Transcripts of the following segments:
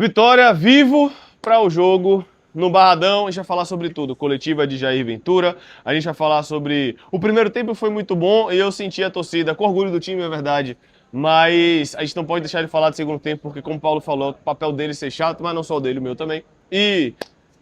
Vitória vivo para o jogo no Barradão. A gente vai falar sobre tudo. Coletiva de Jair Ventura. A gente vai falar sobre... O primeiro tempo foi muito bom e eu senti a torcida com orgulho do time, é verdade. Mas a gente não pode deixar de falar do segundo tempo, porque como o Paulo falou, o papel dele é ser chato, mas não só o dele, o meu também. E...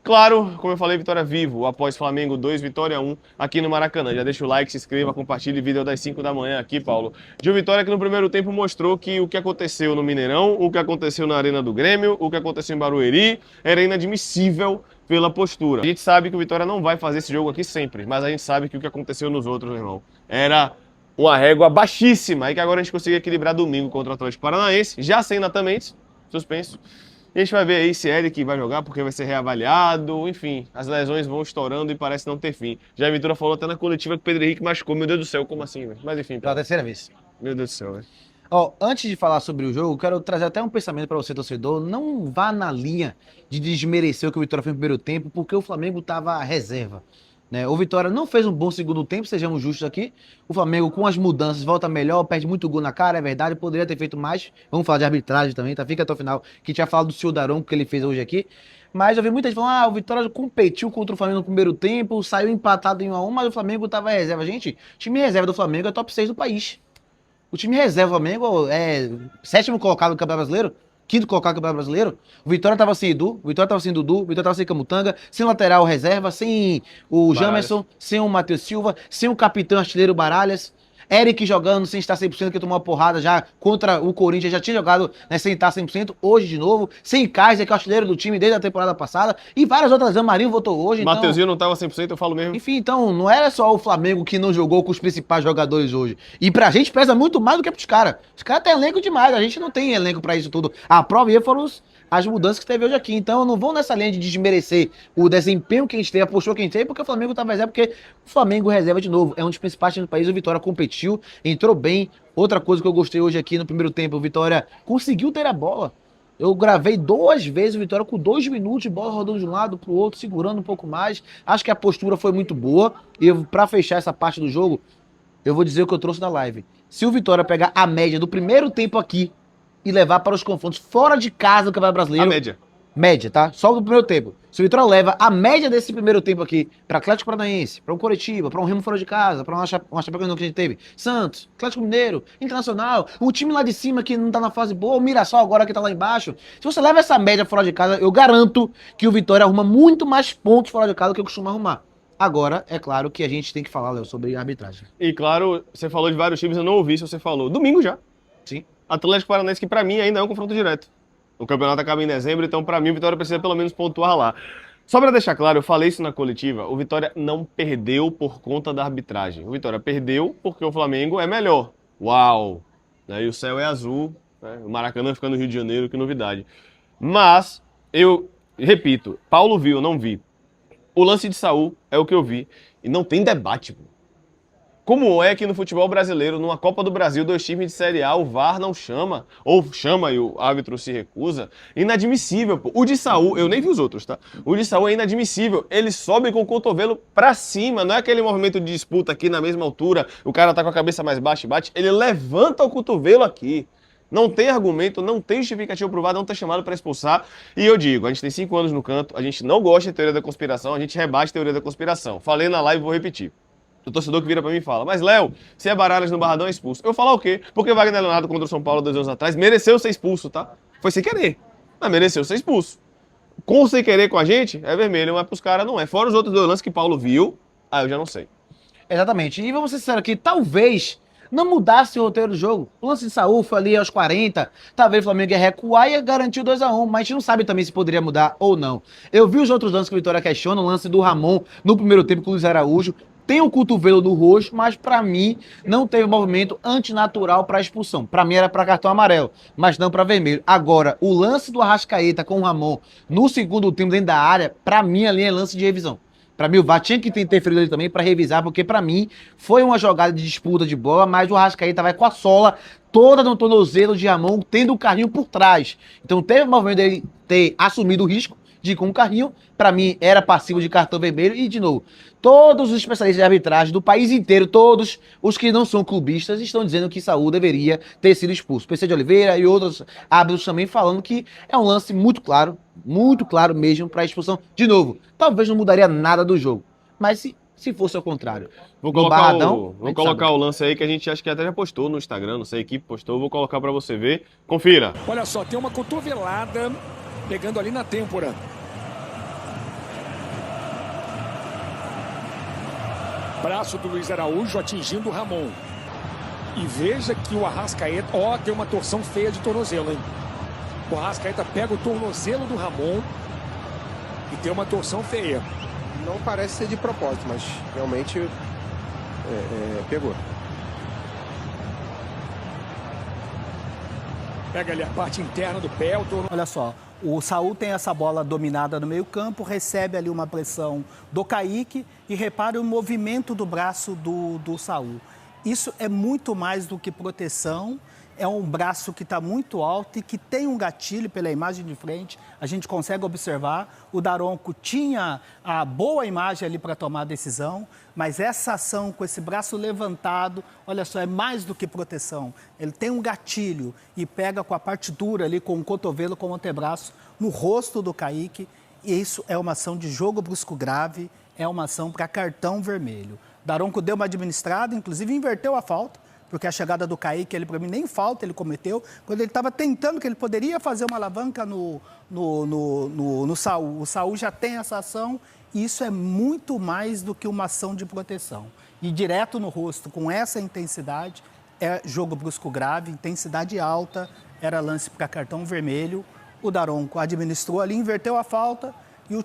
Claro, como eu falei, Vitória vivo, após Flamengo 2, Vitória 1, aqui no Maracanã. Já deixa o like, se inscreva, compartilhe o vídeo das 5 da manhã aqui, Paulo. De Vitória que no primeiro tempo mostrou que o que aconteceu no Mineirão, o que aconteceu na Arena do Grêmio, o que aconteceu em Barueri, era inadmissível pela postura. A gente sabe que o Vitória não vai fazer esse jogo aqui sempre, mas a gente sabe que o que aconteceu nos outros, meu irmão, era uma régua baixíssima e que agora a gente conseguiu equilibrar domingo contra o Atlético Paranaense, já sem Nathan Mendes, suspenso. E a gente vai ver aí se Eric vai jogar porque vai ser reavaliado, enfim, as lesões vão estourando e parece não ter fim. Já a Ventura falou até na coletiva que o Pedro Henrique machucou, meu Deus do céu, como assim, velho? Mas enfim. Pela terceira vez. Meu Deus do céu, velho. Ó, antes de falar sobre o jogo, quero trazer até um pensamento para você, torcedor. Não vá na linha de desmerecer o que o Vitória fez no primeiro tempo, porque o Flamengo tava reserva. Né? O Vitória não fez um bom segundo tempo, sejamos justos aqui. O Flamengo, com as mudanças, volta melhor, perde muito gol na cara, é verdade, poderia ter feito mais. Vamos falar de arbitragem também, tá? Fica até o final, que tinha falado do Senhor Daronco que ele fez hoje aqui. Mas eu vi muita gente falando, o Vitória competiu contra o Flamengo no primeiro tempo, saiu empatado em 1-1, mas o Flamengo tava reserva. Gente, o time reserva do Flamengo é top 6 do país. O time reserva do Flamengo é sétimo colocado no Campeonato Brasileiro, quinto colocado no Campeonato Brasileiro. O Vitória tava sem Edu, o Vitória tava sem Dudu, o Vitória tava sem Camutanga, sem lateral reserva, sem o Jamerson, sem o Matheus Silva, sem o capitão artilheiro Baralhas. Eric jogando sem estar 100%, que tomou uma porrada já contra o Corinthians, já tinha jogado, né, sem estar 100%, hoje de novo. Sem Kaiser, que é o artilheiro do time desde a temporada passada. E várias outras, o Marinho voltou hoje. Mateuzinho não tava 100%, eu falo mesmo. Enfim, então, não era só o Flamengo que não jogou com os principais jogadores hoje. E pra gente pesa muito mais do que pros caras. Os caras têm elenco demais, a gente não tem elenco pra isso tudo. A prova aí foram as mudanças que teve hoje aqui. Então, não vão nessa linha de desmerecer o desempenho que a gente teve, a postura que a gente teve, porque o Flamengo tá reserva, porque o Flamengo reserva de novo. É um dos principais times do país, o Vitória competiu, entrou bem. Outra coisa que eu gostei hoje aqui no primeiro tempo, o Vitória conseguiu ter a bola. Eu gravei 2 vezes o Vitória com 2 minutos de bola rodando de um lado pro outro, segurando um pouco mais. Acho que a postura foi muito boa. E pra fechar essa parte do jogo, eu vou dizer o que eu trouxe da live. Se o Vitória pegar a média do primeiro tempo aqui e levar para os confrontos fora de casa do Campeonato Brasileiro... A média. Média, tá? Só do primeiro tempo. Se o Vitória leva a média desse primeiro tempo aqui para Atlético Paranaense, para um Coritiba, para um Remo fora de casa, para uma Chapecoense que a gente teve, Santos, Atlético Mineiro, Internacional, um time lá de cima que não tá na fase boa, o Mirassol agora que tá lá embaixo. Se você leva essa média fora de casa, eu garanto que o Vitória arruma muito mais pontos fora de casa do que eu costumo arrumar. Agora, é claro que a gente tem que falar, Léo, sobre a arbitragem. E claro, você falou de vários times, eu não ouvi se você falou. Domingo já. Sim. Atlético Paranaense, que pra mim ainda é um confronto direto. O campeonato acaba em dezembro, então pra mim o Vitória precisa pelo menos pontuar lá. Só pra deixar claro, eu falei isso na coletiva, o Vitória não perdeu por conta da arbitragem. O Vitória perdeu porque o Flamengo é melhor. Uau! Né? E o céu é azul, né? O Maracanã fica no Rio de Janeiro, que novidade. Mas, eu repito, Paulo viu, eu não vi. O lance de Saul é o que eu vi. E não tem debate, pô. Como é que no futebol brasileiro, numa Copa do Brasil, 2 times de Série A, o VAR não chama, ou chama e o árbitro se recusa? Inadmissível, pô. O de Saul, eu nem vi os outros, tá? O de Saul é inadmissível. Ele sobe com o cotovelo pra cima, não é aquele movimento de disputa aqui na mesma altura, o cara tá com a cabeça mais baixa e bate. Ele levanta o cotovelo aqui. Não tem argumento, não tem justificativa provada, não tá chamado pra expulsar. E eu digo, a gente tem 5 anos no canto, a gente não gosta de teoria da conspiração, a gente rebate teoria da conspiração. Falei na live e vou repetir. O torcedor que vira pra mim e fala, mas Léo, se é Baralhas no Barradão é expulso. Eu vou falar o quê? Porque Wagner Leonardo contra o São Paulo 2 anos atrás mereceu ser expulso, tá? Foi sem querer, mas mereceu ser expulso. Com sem querer com a gente, é vermelho, mas pros caras não é. Fora os outros 2 lances que Paulo viu, eu já não sei. Exatamente. E vamos ser sinceros aqui, talvez não mudasse o roteiro do jogo. O lance de Saúl foi ali aos 40, talvez o Flamengo ia recuar e ia garantir o 2-1, mas a gente não sabe também se poderia mudar ou não. Eu vi os outros lances que o Vitória questiona, o lance do Ramon no primeiro tempo com o Luiz Araújo, tem o cotovelo do rosto, mas pra mim não teve movimento antinatural pra expulsão. Pra mim era pra cartão amarelo, mas não pra vermelho. Agora, o lance do Arrascaeta com o Ramon no segundo tempo dentro da área, pra mim ali é lance de revisão. Pra mim o VAR tinha que ter interferido ali também pra revisar, porque pra mim foi uma jogada de disputa de bola, mas o Arrascaeta vai com a sola toda no tornozelo de Ramon, tendo o carrinho por trás. Então teve o movimento dele ter assumido o risco, de ir com o carrinho. Para mim, era passivo de cartão vermelho. E, de novo, todos os especialistas de arbitragem do país inteiro, todos os que não são clubistas, estão dizendo que Saul deveria ter sido expulso. PC de Oliveira e outros árbitros também falando que é um lance muito claro mesmo para expulsão. De novo, talvez não mudaria nada do jogo. Mas se fosse ao contrário. Vou no colocar, Barradão, vou colocar o lance aí que a gente acha que até já postou no Instagram, não sei, a equipe postou, vou colocar pra você ver. Confira. Olha só, tem uma cotovelada pegando ali na têmpora. Braço do Luiz Araújo atingindo o Ramon. E veja que o Arrascaeta, tem uma torção feia de tornozelo, hein? O Arrascaeta pega o tornozelo do Ramon e tem uma torção feia. Não parece ser de propósito, mas realmente pegou. Pega ali a parte interna do pé. Olha só, o Saul tem essa bola dominada no meio-campo, recebe ali uma pressão do Kaique e repara o movimento do braço do Saul. Isso é muito mais do que proteção. É um braço que está muito alto e que tem um gatilho pela imagem de frente. A gente consegue observar. O Daronco tinha a boa imagem ali para tomar a decisão, mas essa ação com esse braço levantado, olha só, é mais do que proteção. Ele tem um gatilho e pega com a parte dura ali, com o cotovelo, com o antebraço, no rosto do Kaique. E isso é uma ação de jogo brusco grave, é uma ação para cartão vermelho. Daronco deu uma administrada, inclusive inverteu a falta. Porque a chegada do Kaique, ele para mim nem falta ele cometeu, quando ele estava tentando que ele poderia fazer uma alavanca no Saul. O Saul já tem essa ação e isso é muito mais do que uma ação de proteção. E direto no rosto, com essa intensidade, é jogo brusco grave, intensidade alta, era lance para cartão vermelho. O Daronco administrou ali, inverteu a falta e o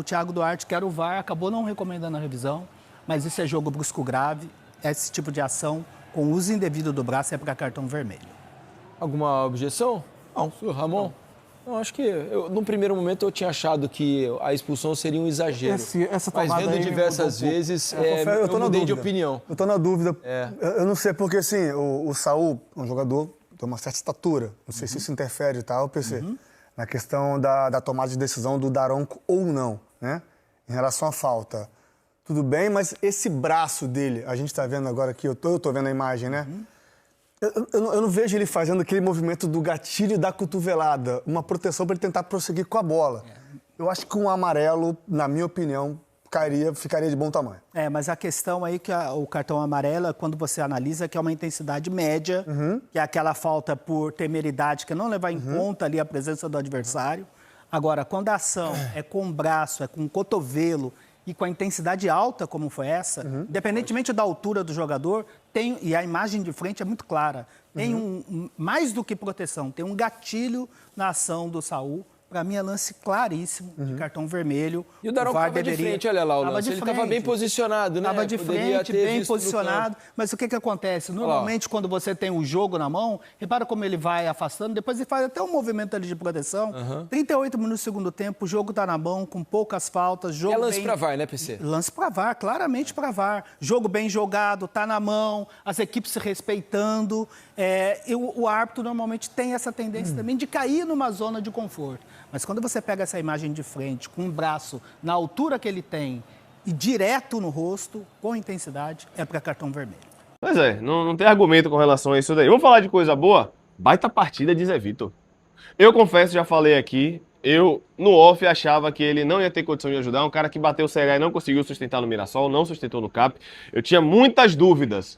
Thiago Duarte, que era o VAR, acabou não recomendando a revisão, mas isso é jogo brusco grave, esse tipo de ação com uso indevido do braço é para cartão vermelho. Alguma objeção? Não. Senhor Ramon? Não, acho que, num primeiro momento, eu tinha achado que a expulsão seria um exagero. Mas vendo diversas vezes, eu mudei de opinião. Eu tô na dúvida. Eu não sei, porque assim, o Saul, um jogador de uma certa estatura, não sei se isso interfere, tá, o PC, na questão da tomada de decisão do Daronco ou não, né? Em relação à falta. Tudo bem, mas esse braço dele, a gente tá vendo agora aqui, eu tô vendo a imagem, né? Eu não vejo ele fazendo aquele movimento do gatilho da cotovelada, uma proteção para ele tentar prosseguir com a bola. Eu acho que um amarelo, na minha opinião, ficaria de bom tamanho. Mas a questão aí que o cartão amarelo, quando você analisa, que é uma intensidade média, que é aquela falta por temeridade, que é não levar em conta ali a presença do adversário. Agora, quando a ação é com o braço, é com o cotovelo, e com a intensidade alta como foi essa, independentemente da altura do jogador, e a imagem de frente é muito clara, tem mais do que proteção, tem um gatilho na ação do Saul. Para mim é lance claríssimo de cartão vermelho. E o Daronco estava de frente, olha lá o lance. Ele estava bem posicionado, né? Estava de frente, bem posicionado. Mas o que acontece? Normalmente, quando você tem o jogo na mão, repara como ele vai afastando, depois ele faz até um movimento ali de proteção. 38 minutos do segundo tempo, o jogo está na mão, com poucas faltas. Jogo lance para VAR, né, PC? Lance para VAR, claramente para VAR. Jogo bem jogado, está na mão, as equipes se respeitando. E o árbitro normalmente tem essa tendência também de cair numa zona de conforto. Mas quando você pega essa imagem de frente, com o braço na altura que ele tem e direto no rosto, com intensidade, é para cartão vermelho. Pois é, não tem argumento com relação a isso daí. Vamos falar de coisa boa? Baita partida de Zé Vitor. Eu confesso, já falei aqui, eu no off achava que ele não ia ter condição de ajudar. Um cara que bateu o CH e não conseguiu sustentar no Mirassol, não sustentou no CAP. Eu tinha muitas dúvidas.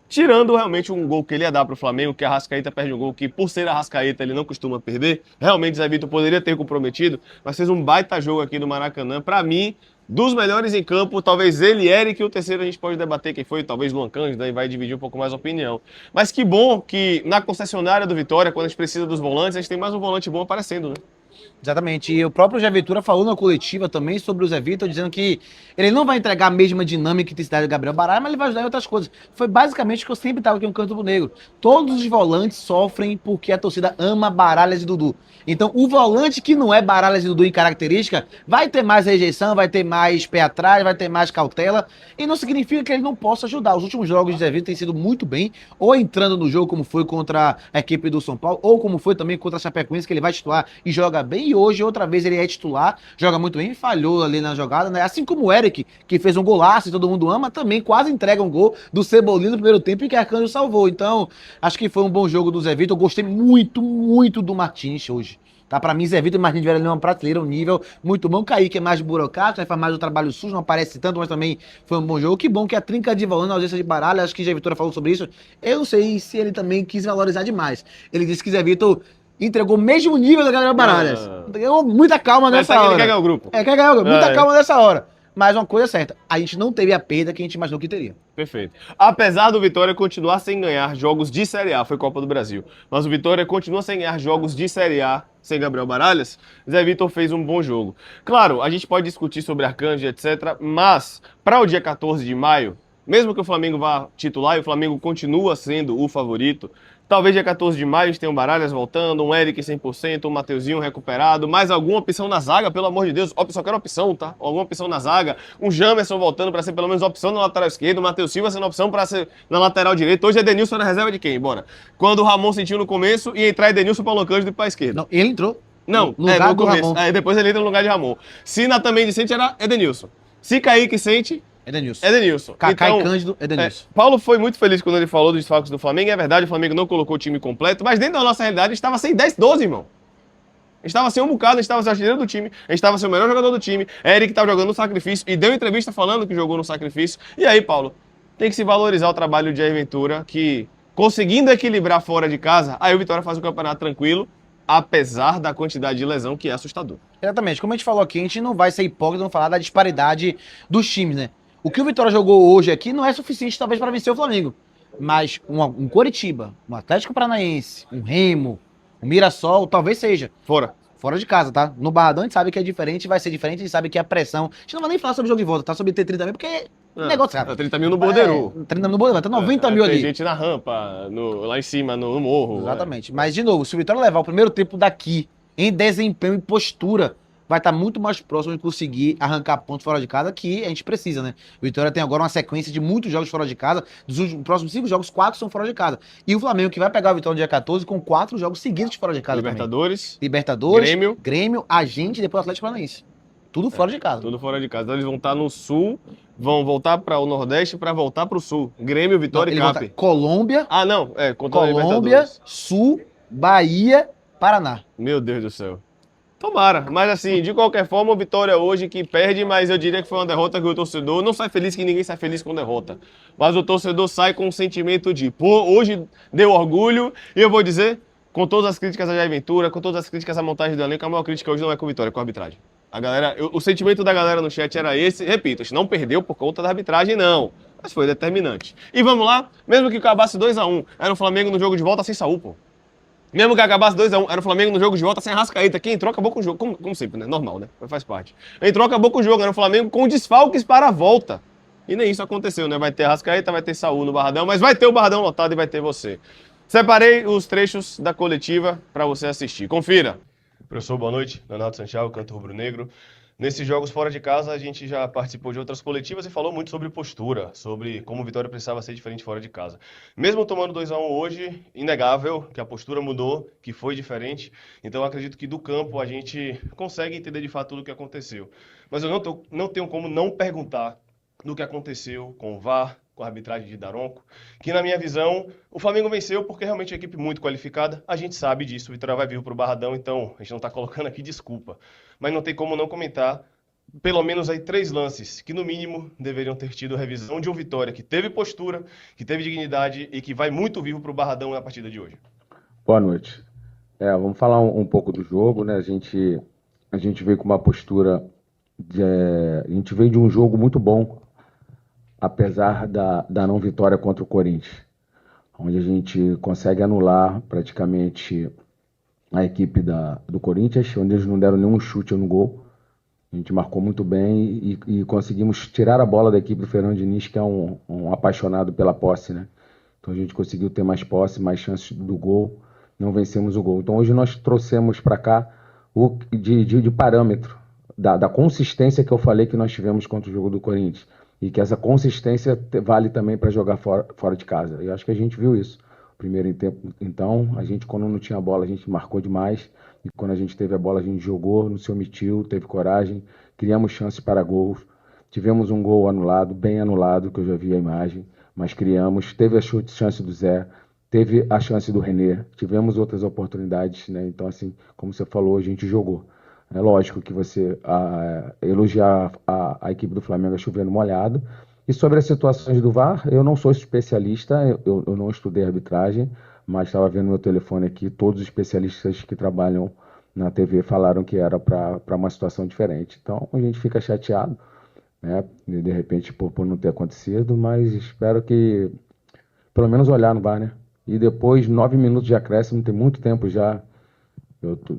Tirando realmente um gol que ele ia dar para o Flamengo, que a Arrascaeta perde um gol que, por ser a Arrascaeta, ele não costuma perder. Realmente, Zé Vitor poderia ter comprometido, mas fez um baita jogo aqui no Maracanã. Para mim, dos melhores em campo, talvez ele, Eric, e o terceiro a gente pode debater quem foi, talvez Luan Cândido, daí vai dividir um pouco mais a opinião. Mas que bom que na concessionária do Vitória, quando a gente precisa dos volantes, a gente tem mais um volante bom aparecendo, né? Exatamente, e o próprio Jair Ventura falou na coletiva também sobre o Zé Vitor, dizendo que ele não vai entregar a mesma dinâmica e intensidade do Gabriel Baralho, mas ele vai ajudar em outras coisas. Foi basicamente o que eu sempre estava aqui no Canto do Negro. Todos os volantes sofrem porque a torcida ama Baralhas e Dudu. Então, o volante que não é Baralhas e Dudu em característica, vai ter mais rejeição, vai ter mais pé atrás, vai ter mais cautela, e não significa que ele não possa ajudar. Os últimos jogos de Zé Vitor têm sido muito bem, ou entrando no jogo como foi contra a equipe do São Paulo, ou como foi também contra a Chapecoense, que ele vai titular e joga joga bem, e hoje, outra vez, ele é titular, joga muito bem, falhou ali na jogada, né? Assim como o Eric, que fez um golaço e todo mundo ama, também quase entrega um gol do Cebolinha no primeiro tempo e que Arcanjo salvou. Então, acho que foi um bom jogo do Zé Vitor. Eu gostei muito, muito do Martins hoje. Tá, pra mim, Zé Vitor e Martins tiveram ali uma prateleira, um nível muito bom. Kaique é mais burocrático, faz mais o trabalho sujo, não aparece tanto, mas também foi um bom jogo. Que bom que a trinca de volante, a ausência de Baralha, acho que Zé Vitor falou sobre isso. Eu não sei se ele também quis valorizar demais. Ele disse que Zé Vitor entregou o mesmo nível da Gabriel Baralhas. Ganhou muita calma nessa hora. Ele quer ganhar o grupo. Quer ganhar o grupo. Muita calma nessa hora. Mas uma coisa é certa, a gente não teve a perda que a gente imaginou que teria. Perfeito. Apesar do Vitória continuar sem ganhar jogos de Série A, foi Copa do Brasil, mas o Vitória continua sem ganhar jogos de Série A sem Gabriel Baralhas, Zé Vitor fez um bom jogo. Claro, a gente pode discutir sobre Arcanjo, etc., mas para o dia 14 de maio, mesmo que o Flamengo vá titular e o Flamengo continua sendo o favorito, talvez dia 14 de maio a gente tenha um Baralhas voltando, um Eric 100%, um Mateuzinho recuperado, mais alguma opção na zaga, pelo amor de Deus, só quero opção, tá? Alguma opção na zaga, um Jamerson voltando para ser pelo menos opção na lateral esquerda, o Matheus Silva sendo opção para ser na lateral direita. Hoje Edenilson na reserva de quem? Bora. Quando o Ramon sentiu no começo, ia entrar Edenilson para o Cândido para a esquerda. Não, ele entrou. Não, no lugar do começo. Ramon. Depois ele entra no lugar de Ramon. Se também de sente era Edenilson. Se Kaique sente, Edenilson. Kaká e Cândido, Edenilson. Paulo foi muito feliz quando ele falou dos desfalques do Flamengo. É verdade, o Flamengo não colocou o time completo, mas dentro da nossa realidade estava sem 10, 12, irmão. A gente estava sem um bocado, a gente estava sem o artilheiro do time, a gente estava sem o melhor jogador do time. Eric estava jogando no sacrifício e deu entrevista falando que jogou no sacrifício. E aí, Paulo, tem que se valorizar o trabalho de Jair Ventura, que conseguindo equilibrar fora de casa, aí o Vitória faz o campeonato tranquilo, apesar da quantidade de lesão que é assustador. Exatamente. Como a gente falou aqui, a gente não vai ser hipócrita não falar da disparidade dos times, né? O que o Vitória jogou hoje aqui não é suficiente, talvez, para vencer o Flamengo. Mas um Coritiba, um Atlético Paranaense, um Remo, um Mirassol, talvez seja. Fora de casa, tá? No Barradão a gente sabe que é diferente, vai ser diferente, a gente sabe que a pressão... A gente não vai nem falar sobre o jogo de volta, tá? Sobre ter 30 mil, porque o negócio é... 30 mil no Bordeiro. 30 mil no Bordeiro, vai ter 90 mil ali. Tem gente na rampa, lá em cima, no morro. Exatamente. Mas, de novo, se o Vitória levar o primeiro tempo daqui, em desempenho e postura, vai estar muito mais próximo de conseguir arrancar pontos fora de casa, que a gente precisa, né? O Vitória tem agora uma sequência de muitos jogos fora de casa. Dos próximos 5 jogos, 4 são fora de casa. E o Flamengo que vai pegar o Vitória no dia 14 com 4 jogos seguidos fora de casa. Libertadores, Grêmio, a gente e depois o Atlético Paranaense. Tudo fora de casa. Tudo fora de casa. Então eles vão estar no Sul, vão voltar para o Nordeste para voltar para o Sul. Grêmio, Vitória e Cap. Colômbia. Colômbia, Sul, Bahia, Paraná. Meu Deus do céu. Tomara, mas assim, de qualquer forma, o Vitória hoje que perde, mas eu diria que foi uma derrota que o torcedor não sai feliz, que ninguém sai feliz com derrota. Mas o torcedor sai com um sentimento de, pô, hoje deu orgulho, e eu vou dizer, com todas as críticas à Jair Ventura, com todas as críticas à montagem do elenco, a maior crítica hoje não é com o Vitória, é com a arbitragem. A galera, o sentimento da galera no chat era esse, repito, a gente não perdeu por conta da arbitragem, não, mas foi determinante. E vamos lá, mesmo que acabasse 2-1, era o Flamengo no jogo de volta sem Saúl, pô. Mesmo que acabasse 2-1, era o Flamengo no jogo de volta sem Arrascaeta. Quem entrou acabou com o jogo, como sempre, né? Normal, né? Faz parte. Entrou, acabou com o jogo, era o Flamengo com desfalques para a volta. E nem isso aconteceu, né? Vai ter Arrascaeta, vai ter Saúl no Barradão, mas vai ter o Barradão lotado e vai ter você. Separei os trechos da coletiva para você assistir. Confira. Professor, boa noite. Leonardo Santiago, Canto Rubro Negro. Nesses jogos fora de casa, a gente já participou de outras coletivas e falou muito sobre postura, sobre como o Vitória precisava ser diferente fora de casa. Mesmo tomando 2-1 hoje, inegável que a postura mudou, que foi diferente. Então, acredito que do campo a gente consegue entender de fato tudo o que aconteceu. Mas eu não tenho como não perguntar do que aconteceu com o VAR, com a arbitragem de Daronco, que na minha visão, o Flamengo venceu porque realmente é uma equipe muito qualificada, a gente sabe disso, o Vitória vai vir para o Barradão, então a gente não está colocando aqui desculpa, mas não tem como não comentar, pelo menos aí 3 lances, que no mínimo deveriam ter tido revisão de um Vitória que teve postura, que teve dignidade e que vai muito vivo para o Barradão na partida de hoje. Boa noite. Vamos falar um pouco do jogo, né? A gente veio com uma postura, a gente veio de um jogo muito bom, apesar da não vitória contra o Corinthians, onde a gente consegue anular praticamente a equipe do Corinthians, onde eles não deram nenhum chute no gol. A gente marcou muito bem e conseguimos tirar a bola da equipe do Fernando Diniz, que é um apaixonado pela posse, né? Então a gente conseguiu ter mais posse, mais chances do gol, não vencemos o gol. Então hoje nós trouxemos para cá de parâmetro da consistência que eu falei que nós tivemos contra o jogo do Corinthians. E que essa consistência vale também para jogar fora de casa. Eu acho que a gente viu isso. primeiro tempo. Então, a gente, quando não tinha bola, a gente marcou demais. E quando a gente teve a bola, a gente jogou, não se omitiu, teve coragem, criamos chances para gols. Tivemos um gol anulado, bem anulado, que eu já vi a imagem, mas criamos. Teve a chance do Zé, teve a chance do René, tivemos outras oportunidades, né? Então, assim, como você falou, a gente jogou. É lógico que você elogiar a equipe do Flamengo é chovendo molhado. E sobre as situações do VAR, eu não sou especialista, eu não estudei arbitragem, mas estava vendo meu telefone aqui, todos os especialistas que trabalham na TV falaram que era para uma situação diferente. Então, a gente fica chateado, né? De repente, por não ter acontecido, mas espero que pelo menos olhar no VAR, né? E depois, 9 minutos de acréscimo, tem muito tempo já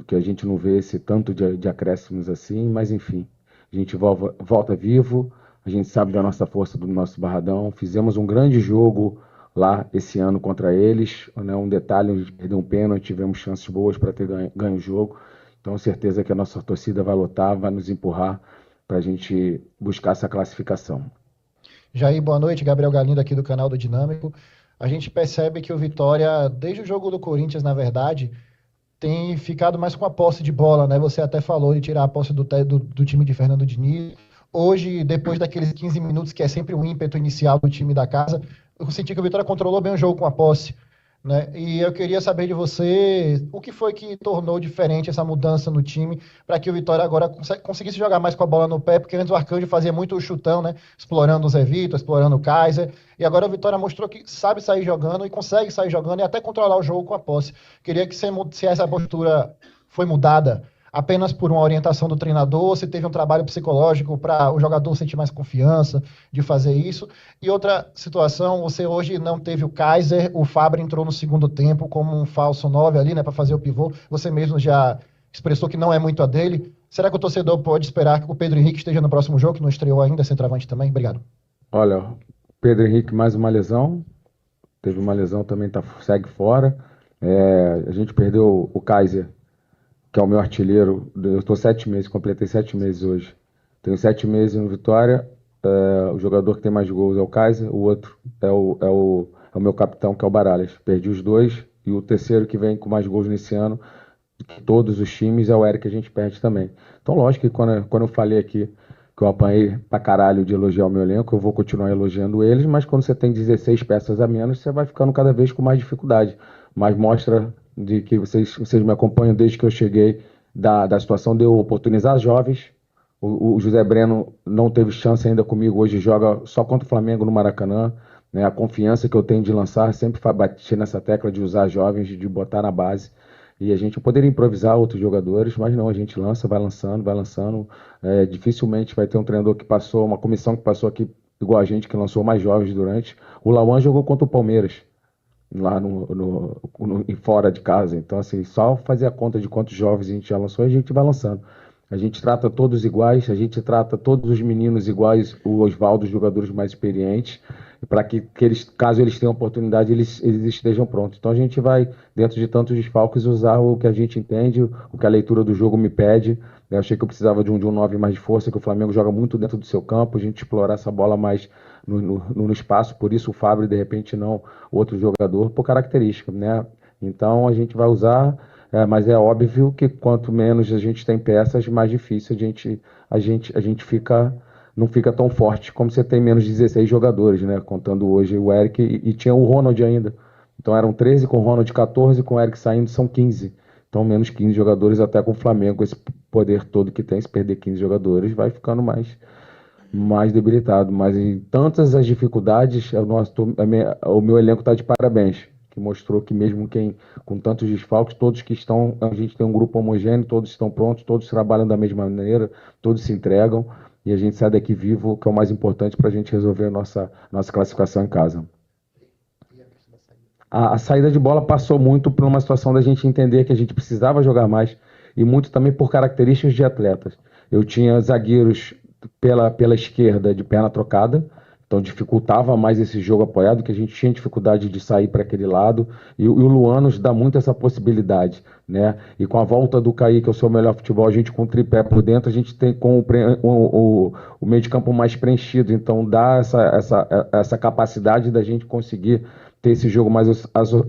que a gente não vê esse tanto de acréscimos assim, mas enfim, a gente volta vivo, a gente sabe da nossa força, do nosso Barradão, fizemos um grande jogo lá esse ano contra eles, né? Um detalhe, a gente perdeu um pênalti, tivemos chances boas para ter ganho o jogo, então certeza que a nossa torcida vai lotar, vai nos empurrar para a gente buscar essa classificação. Jair, boa noite, Gabriel Galindo aqui do canal do Dinâmico. A gente percebe que o Vitória, desde o jogo do Corinthians, na verdade, tem ficado mais com a posse de bola, né? Você até falou de tirar a posse do time de Fernando Diniz. Hoje, depois daqueles 15 minutos, que é sempre o ímpeto inicial do time da casa, eu senti que o Vitória controlou bem o jogo com a posse, né? E eu queria saber de você o que foi que tornou diferente essa mudança no time para que o Vitória agora conseguisse jogar mais com a bola no pé, porque antes o Arcanjo fazia muito o chutão, né? Explorando o Zé Vitor, explorando o Kaiser, e agora o Vitória mostrou que sabe sair jogando e consegue sair jogando e até controlar o jogo com a posse. Queria que se essa postura foi mudada apenas por uma orientação do treinador, se teve um trabalho psicológico para o jogador sentir mais confiança de fazer isso. E outra situação, você hoje não teve o Kaiser, o Fábio entrou no segundo tempo como um falso 9 ali, né, para fazer o pivô. Você mesmo já expressou que não é muito a dele. Será que o torcedor pode esperar que o Pedro Henrique esteja no próximo jogo, que não estreou ainda, centroavante também? Obrigado. Olha, Pedro Henrique mais uma lesão, teve uma lesão também, segue fora. A gente perdeu o Kaiser, que é o meu artilheiro. Eu estou 7 meses, completei 7 meses hoje. Tenho 7 meses no Vitória. O jogador que tem mais gols é o Kaiser, o outro é o meu capitão, que é o Baralhas. Perdi os dois, e o terceiro que vem com mais gols nesse ano, de todos os times, é o Eric, que a gente perde também. Então, lógico que quando eu falei aqui que eu apanhei pra caralho de elogiar o meu elenco, eu vou continuar elogiando eles, mas quando você tem 16 peças a menos, você vai ficando cada vez com mais dificuldade. Mas mostra de que vocês me acompanham desde que eu cheguei, da situação de eu oportunizar jovens. O José Breno não teve chance ainda comigo, hoje joga só contra o Flamengo no Maracanã, né? A confiança que eu tenho de lançar, sempre bati nessa tecla de usar jovens, de botar na base. E a gente poderia improvisar outros jogadores, mas não, a gente lança, vai lançando. Dificilmente vai ter um treinador que passou, uma comissão que passou aqui igual a gente, que lançou mais jovens durante. O Lauan jogou contra o Palmeiras, lá fora de casa. Então, assim, só fazer a conta de quantos jovens a gente já lançou e a gente vai lançando. A gente trata todos iguais, a gente trata todos os meninos iguais, o Oswaldo, os jogadores mais experientes, para que eles, caso eles tenham oportunidade, eles estejam prontos. Então a gente vai, dentro de tantos desfalques, usar o que a gente entende, o que a leitura do jogo me pede. Eu achei que eu precisava de um 9 mais de força, que o Flamengo joga muito dentro do seu campo, a gente explorar essa bola mais no espaço, por isso o Fábio, de repente, não outro jogador, por característica, né? Então a gente vai usar, mas é óbvio que quanto menos a gente tem peças, mais difícil a gente não fica tão forte como você tem menos de 16 jogadores, né? Contando hoje o Eric e tinha o Ronald ainda. Então eram 13 com o Ronald, 14 com o Eric saindo, são 15. Então menos 15 jogadores até com o Flamengo, esse poder todo que tem, se perder 15 jogadores, vai ficando mais debilitado. Mas em tantas as dificuldades, o meu elenco está de parabéns, que mostrou que mesmo com tantos desfalques, todos que estão, a gente tem um grupo homogêneo, todos estão prontos, todos trabalham da mesma maneira, todos se entregam, e a gente sai daqui vivo, que é o mais importante para a gente resolver a nossa classificação em casa. A saída de bola passou muito por uma situação da gente entender que a gente precisava jogar mais, e muito também por características de atletas. Eu tinha zagueiros pela esquerda de perna trocada, então dificultava mais esse jogo apoiado, que a gente tinha dificuldade de sair para aquele lado, e o Luan nos dá muito essa possibilidade, né? E com a volta do Kaique, que é o seu melhor futebol, a gente com o tripé por dentro, a gente tem com o meio de campo mais preenchido, então dá essa capacidade da gente conseguir ter esse jogo mais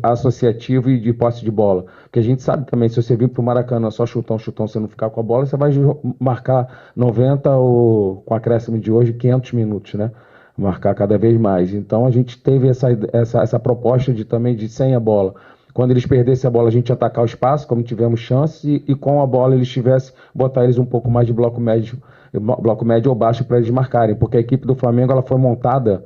associativo e de posse de bola. Porque a gente sabe também, se você vir pro Maracanã só chutão, você não ficar com a bola, você vai marcar 90 ou, com acréscimo de hoje, 500 minutos, né? Marcar cada vez mais. Então a gente teve essa proposta também de sem a bola. Quando eles perdessem a bola, a gente ia atacar o espaço, como tivemos chance, e com a bola eles tivessem, botar eles um pouco mais de bloco médio ou baixo para eles marcarem, porque a equipe do Flamengo ela foi montada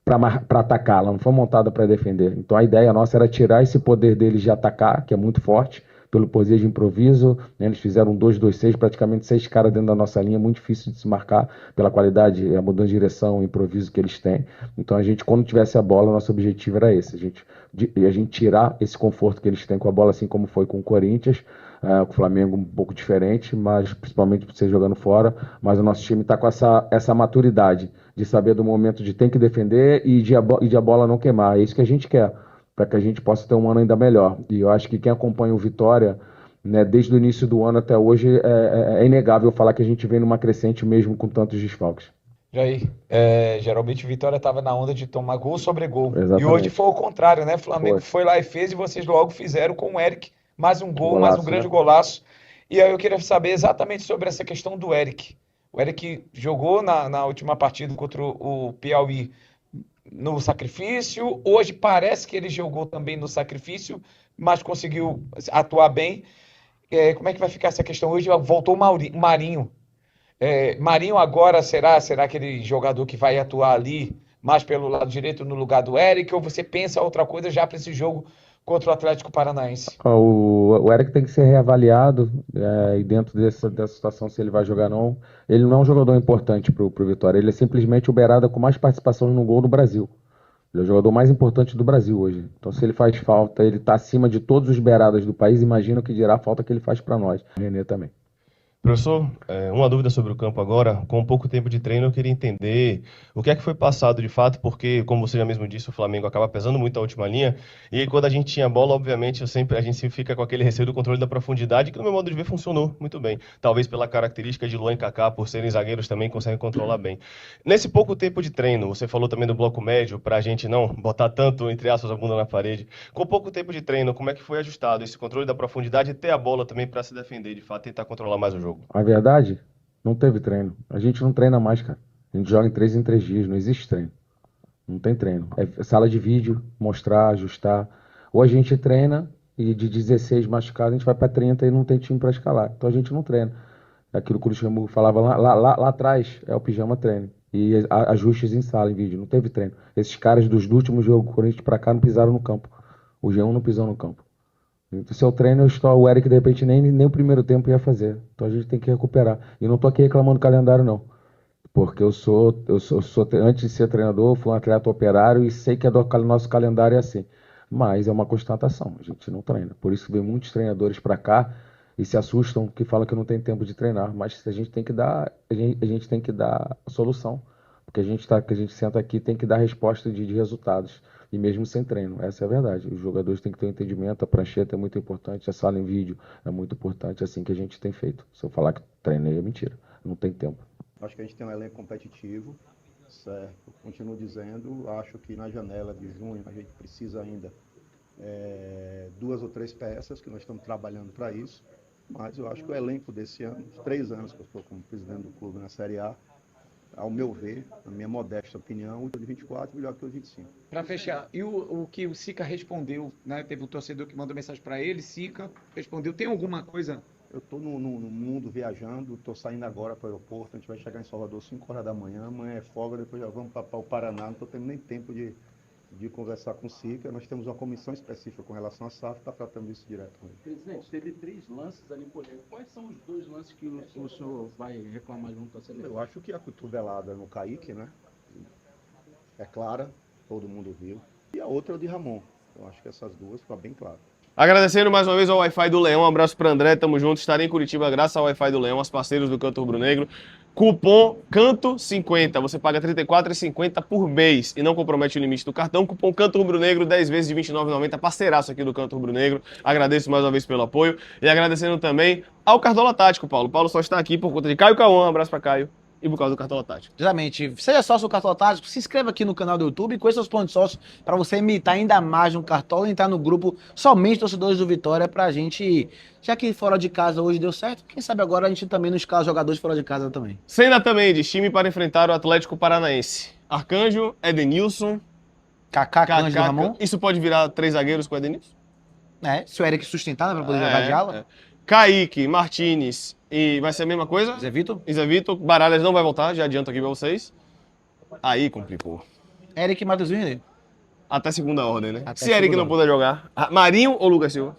para atacar, ela não foi montada para defender. Então a ideia nossa era tirar esse poder deles de atacar, que é muito forte, pelo poder de improviso, né? Eles fizeram um 2-2-6, praticamente 6 caras dentro da nossa linha, muito difícil de se marcar pela qualidade, a mudança de direção, o improviso que eles têm. Então a gente, quando tivesse a bola, nosso objetivo era esse, a gente tirar esse conforto que eles têm com a bola, assim como foi com o Corinthians, com o Flamengo um pouco diferente, mas principalmente por ser jogando fora, mas o nosso time está com essa maturidade de saber do momento de tem que defender e de a bola não queimar. É isso que a gente quer, para que a gente possa ter um ano ainda melhor. E eu acho que quem acompanha o Vitória, né, desde o início do ano até hoje, é inegável falar que a gente vem numa crescente mesmo com tantos desfalques. Jair, geralmente o Vitória estava na onda de tomar gol sobre gol. Exatamente. E hoje foi o contrário, né? O Flamengo foi lá e fez, e vocês logo fizeram com o Eric mais um gol, mais um grande golaço. E aí eu queria saber exatamente sobre essa questão do Eric. O Eric jogou na última partida contra o Piauí no sacrifício. Hoje parece que ele jogou também no sacrifício, mas conseguiu atuar bem. Como é que vai ficar essa questão? Hoje voltou o Marinho. Marinho agora será aquele jogador que vai atuar ali mais pelo lado direito no lugar do Eric? Ou você pensa outra coisa já para esse jogo contra o Atlético Paranaense? O Eric tem que ser reavaliado e dentro dessa situação, se ele vai jogar ou não. Ele não é um jogador importante para o Vitória, ele é simplesmente o beirada com mais participação no gol no Brasil. Ele é o jogador mais importante do Brasil hoje. Então, se ele faz falta, ele está acima de todos os beiradas do país, imagina o que dirá a falta que ele faz para nós. O Renê também. Professor, uma dúvida sobre o campo agora. Com pouco tempo de treino, eu queria entender o que é que foi passado de fato, porque, como você já mesmo disse, o Flamengo acaba pesando muito a última linha, e aí, quando a gente tinha bola, obviamente, a gente sempre fica com aquele receio do controle da profundidade, que no meu modo de ver funcionou muito bem. Talvez pela característica de Luan e Kaká, por serem zagueiros, também conseguem controlar bem. Nesse pouco tempo de treino, você falou também do bloco médio, para a gente não botar tanto, entre aspas, a bunda na parede. Com pouco tempo de treino, como é que foi ajustado esse controle da profundidade e ter a bola também para se defender, de fato, tentar controlar mais o jogo? A verdade, não teve treino. A gente não treina mais, cara. A gente joga em 3 dias, não existe treino. Não tem treino. É sala de vídeo, mostrar, ajustar. Ou a gente treina e de 16 machucados a gente vai para 30 e não tem time para escalar. Então a gente não treina. Aquilo que o Luxemburgo falava lá atrás, é o pijama treino. E ajustes em sala, em vídeo. Não teve treino. Esses caras dos últimos jogos do Corinthians para cá não pisaram no campo. O G1 não pisou no campo. Então, se eu treino, o Eric de repente nem o primeiro tempo ia fazer. Então a gente tem que recuperar. E não tô aqui reclamando do calendário, não. Porque eu sou antes de ser treinador, fui um atleta operário e sei que nosso calendário é assim. Mas é uma constatação, a gente não treina. Por isso que vem muitos treinadores para cá e se assustam, que falam que não tem tempo de treinar. Mas a gente tem que dar a solução. Porque a gente senta aqui tem que dar resposta de resultados. E mesmo sem treino, essa é a verdade. Os jogadores têm que ter um entendimento, a prancheta é muito importante, a sala em vídeo é muito importante, assim que a gente tem feito. Se eu falar que treinei é mentira, não tem tempo. Acho que a gente tem um elenco competitivo, certo? Continuo dizendo, acho que na janela de junho a gente precisa ainda 2 ou 3 peças, que nós estamos trabalhando para isso, mas eu acho que o elenco desse ano, os 3 anos que eu estou como presidente do clube na Série A, ao meu ver, na minha modesta opinião, o de 24 melhor que o de 25. Para fechar, e o que o Sica respondeu, né? Teve um torcedor que mandou mensagem para ele, Sica respondeu, tem alguma coisa? Eu estou no mundo viajando, estou saindo agora para o aeroporto, a gente vai chegar em Salvador 5 horas da manhã, amanhã é folga, depois já vamos para o Paraná, não estou tendo nem tempo de conversar com o Sica. Nós temos uma comissão específica com relação à SAF, está tratando isso direto com ele. Presidente, teve 3 lances ali polêmicos. Quais são os 2 lances que o senhor vai reclamar junto à seleção? Eu acho que a cotovelada no Kaique, né? É clara, todo mundo viu. E a outra é o de Ramon. Eu acho que essas duas ficam bem claras. Agradecendo mais uma vez ao Wi-Fi do Leão, um abraço para André, tamo junto, estarei em Curitiba graças ao Wi-Fi do Leão, aos parceiros do Canto Rubro-Negro. Cupom CANTO50, você paga R$ 34,50 por mês e não compromete o limite do cartão. Cupom CANTO Rubro-Negro, 10 vezes de R$ 29,90, parceiraço aqui do Canto Rubro-Negro. Agradeço mais uma vez pelo apoio e agradecendo também ao Cartola Tático, Paulo. Paulo só está aqui por conta de Caio Cauã, um abraço para Caio. e por causa do Cartola Tático. Exatamente. Seja sócio do Cartola Tático, se inscreva aqui no canal do YouTube e conheça os planos de sócio para você imitar ainda mais no Cartola e entrar no grupo somente torcedores do Vitória pra gente, já que fora de casa hoje deu certo, quem sabe agora a gente também não escala jogadores fora de casa também. Cena também de time para enfrentar o Atlético Paranaense. Arcanjo, Edenilson, Kaká, Cândido, Ramon. Isso pode virar 3 zagueiros com o Edenilson? Se o Eric sustentar, né, pra poder jogar de ala. Kaique, Martinez e vai ser a mesma coisa? Zé Vitor. Baralhas não vai voltar, já adianto aqui pra vocês. Aí complicou. Eric e Matheus Vini. Até segunda ordem, né? Se Eric não puder jogar, Marinho ou Lucas Silva?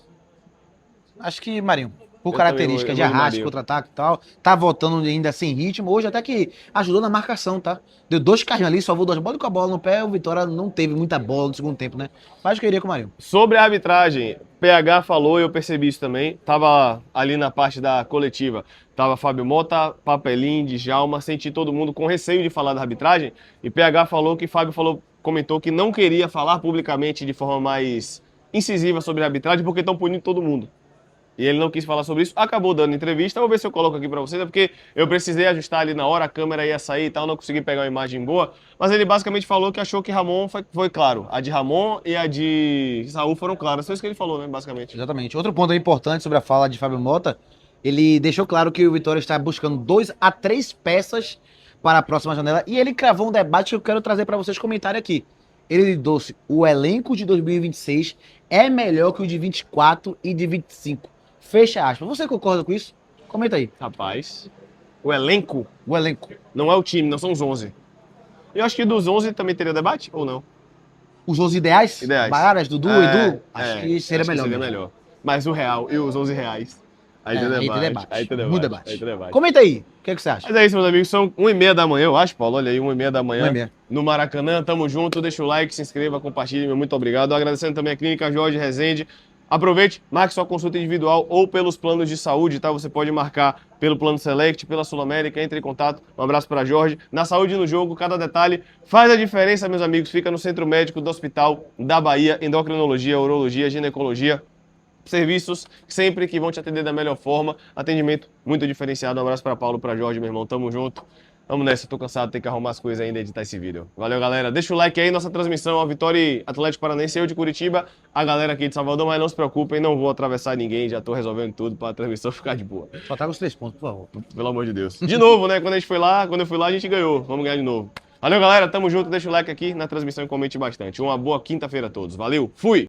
Acho que Marinho. Por característica de arraste, contra-ataque e tal. Tá voltando ainda sem ritmo. Hoje até que ajudou na marcação, tá? Deu 2 carrinhos ali, salvou 2 bolas e com a bola no pé. O Vitória não teve muita bola no segundo tempo, né? Mas eu queria com o Marinho. Sobre a arbitragem, PH falou, eu percebi isso também. Tava ali na parte da coletiva. Tava Fábio Mota, Papelim, Djalma, senti todo mundo com receio de falar da arbitragem. E PH falou que Fábio comentou que não queria falar publicamente de forma mais incisiva sobre a arbitragem porque estão punindo todo mundo. E ele não quis falar sobre isso, acabou dando entrevista. Vou ver se eu coloco aqui pra vocês, porque eu precisei ajustar ali na hora, a câmera ia sair e tal, não consegui pegar uma imagem boa. Mas ele basicamente falou que achou que Ramon foi claro. A de Ramon e a de Saul foram claras. Foi isso que ele falou, né, basicamente. Exatamente. Outro ponto importante sobre a fala de Fábio Mota, ele deixou claro que o Vitória está buscando 2 a 3 peças para a próxima janela. E ele cravou um debate que eu quero trazer para vocês comentarem aqui. Ele disse: o elenco de 2026 é melhor que o de 24 e de 25. Fecha aspas. Você concorda com isso? Comenta aí. Rapaz, o elenco? O elenco. Não é o time, não são os 11. Eu acho que dos 11 também teria debate, ou não? Os 11 ideais? Ideais. Baras, Dudu, Edu? Acho que seria melhor. Seria melhor. Mas o real e os 11 reais. Aí tem debate. Aí tem debate. Comenta aí. O que você acha? Mas é isso, meus amigos. São 1h30 da manhã, eu acho, Paulo. Olha aí, 1h30 da manhã. 1h30. No Maracanã. Tamo junto. Deixa o like, se inscreva, compartilhe. Meu muito obrigado. Agradecendo também a Clínica Jorge Rezende. Aproveite, marque sua consulta individual ou pelos planos de saúde, tá? Você pode marcar pelo Plano Select, pela Sul América, entre em contato. Um abraço para Jorge. Na saúde no jogo, cada detalhe faz a diferença, meus amigos. Fica no Centro Médico do Hospital da Bahia, endocrinologia, urologia, ginecologia. Serviços sempre que vão te atender da melhor forma. Atendimento muito diferenciado. Um abraço para Paulo, para Jorge, meu irmão. Tamo junto. Vamos nessa, tô cansado, tem que arrumar as coisas ainda e editar esse vídeo. Valeu, galera. Deixa o like aí, nossa transmissão, a Vitória e Atlético Paranaense, eu de Curitiba, a galera aqui de Salvador, mas não se preocupem, não vou atravessar ninguém, já tô resolvendo tudo pra transmissão ficar de boa. Só traga os 3 pontos, por favor. Pelo amor de Deus. De novo, né? Quando eu fui lá, a gente ganhou. Vamos ganhar de novo. Valeu, galera. Tamo junto. Deixa o like aqui na transmissão e comente bastante. Uma boa quinta-feira a todos. Valeu. Fui!